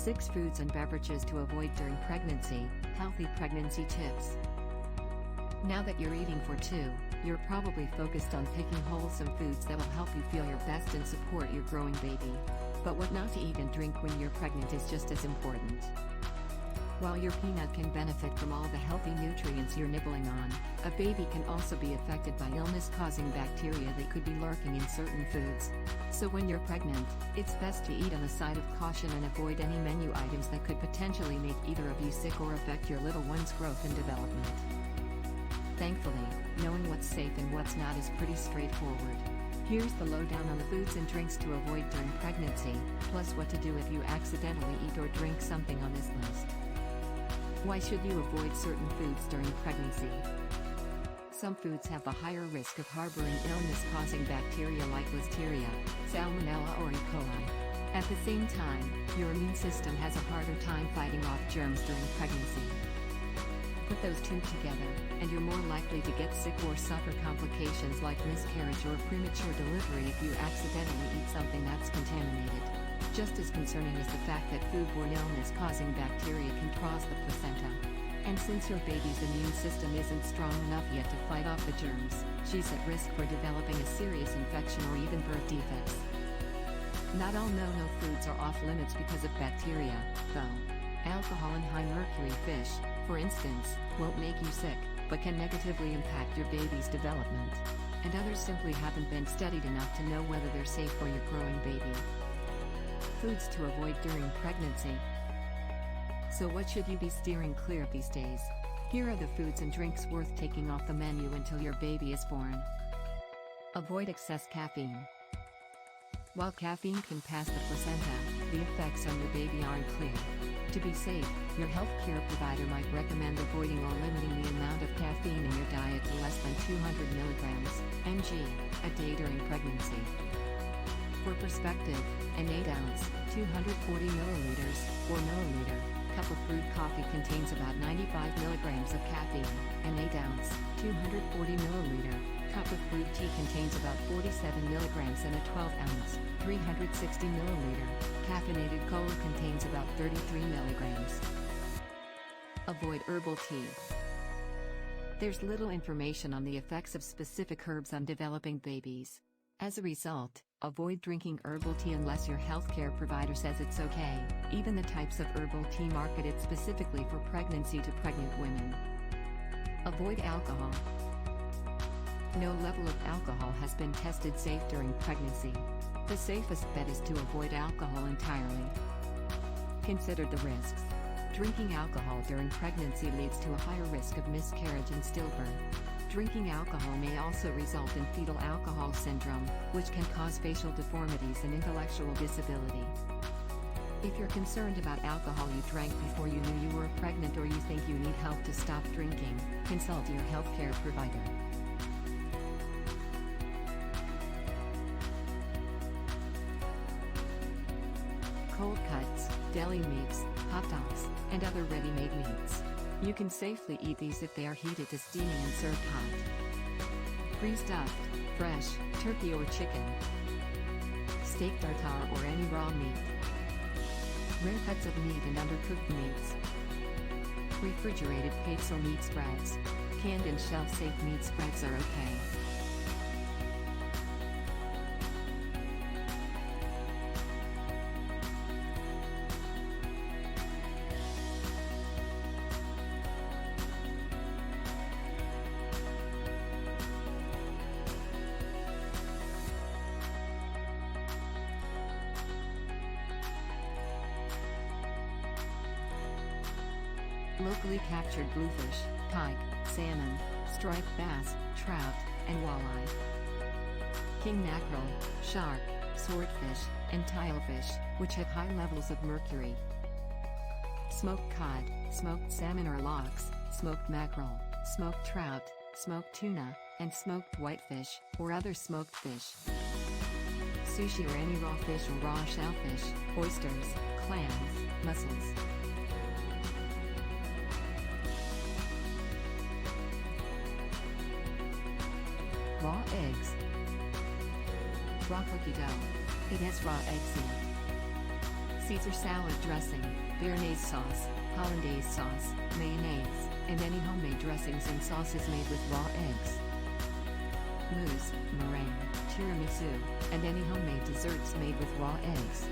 6 foods and beverages to avoid during pregnancy, healthy pregnancy tips. Now that you're eating for 2, you're probably focused on picking wholesome foods that will help you feel your best and support your growing baby. But what not to eat and drink when you're pregnant is just as important. While your peanut can benefit from all the healthy nutrients you're nibbling on, a baby can also be affected by illness-causing bacteria that could be lurking in certain foods. So when you're pregnant, it's best to eat on the side of caution and avoid any menu items that could potentially make either of you sick or affect your little one's growth and development. Thankfully, knowing what's safe and what's not is pretty straightforward. Here's the lowdown on the foods and drinks to avoid during pregnancy, plus what to do if you accidentally eat or drink something on this list. Why should you avoid certain foods during pregnancy? Some foods have a higher risk of harboring illness-causing bacteria like Listeria, Salmonella or E. coli. At the same time, your immune system has a harder time fighting off germs during pregnancy. Put those two together, and you're more likely to get sick or suffer complications like miscarriage or premature delivery if you accidentally eat something that's contaminated. Just as concerning is the fact that foodborne illness-causing bacteria can cross the placenta. And since your baby's immune system isn't strong enough yet to fight off the germs, she's at risk for developing a serious infection or even birth defects. Not all no-no foods are off limits because of bacteria, though. Alcohol and high mercury fish, for instance, won't make you sick, but can negatively impact your baby's development. And others simply haven't been studied enough to know whether they're safe for your growing baby. Foods to avoid during pregnancy. So what should you be steering clear of these days? Here are the foods and drinks worth taking off the menu until your baby is born. Avoid excess caffeine. While caffeine can pass the placenta, the effects on your baby aren't clear. To be safe, your healthcare provider might recommend avoiding or limiting the amount of caffeine in your diet to less than 200 mg/mg a day during pregnancy. For perspective, an 8-ounce, 240 milliliters, or milliliter, cup of brewed coffee contains about 95 milligrams of caffeine. An 8-ounce, 240 milliliter, cup of brewed tea contains about 47 milligrams, and a 12-ounce, 360 milliliter, caffeinated cola contains about 33 milligrams. Avoid herbal tea. There's little information on the effects of specific herbs on developing babies. As a result, avoid drinking herbal tea unless your healthcare provider says it's okay, even the types of herbal tea marketed specifically for pregnancy to pregnant women. Avoid alcohol. No level of alcohol has been tested safe during pregnancy. The safest bet is to avoid alcohol entirely. Consider the risks. Drinking alcohol during pregnancy leads to a higher risk of miscarriage and stillbirth. Drinking alcohol may also result in fetal alcohol syndrome, which can cause facial deformities and intellectual disability. If you're concerned about alcohol you drank before you knew you were pregnant or you think you need help to stop drinking, consult your healthcare provider. Cold cuts, deli meats, hot dogs, and other ready-made meats. You can safely eat these if they are heated to steaming and served hot. Pre-stuffed, fresh, turkey or chicken. Steak tartare or any raw meat. Rare cuts of meat and undercooked meats. Refrigerated cakes or meat spreads. Canned and shelf-safe meat spreads are okay. Locally captured bluefish, pike, salmon, striped bass, trout, and walleye. King mackerel, shark, swordfish, and tilefish, which have high levels of mercury. Smoked cod, smoked salmon or lox, smoked mackerel, smoked trout, smoked tuna, and smoked whitefish, or other smoked fish. Sushi or any raw fish or raw shellfish, oysters, clams, mussels. Raw eggs. Raw cookie dough. It has raw eggs in it. Caesar salad dressing, béarnaise sauce, hollandaise sauce, mayonnaise, and any homemade dressings and sauces made with raw eggs. Mousse, meringue, tiramisu, and any homemade desserts made with raw eggs.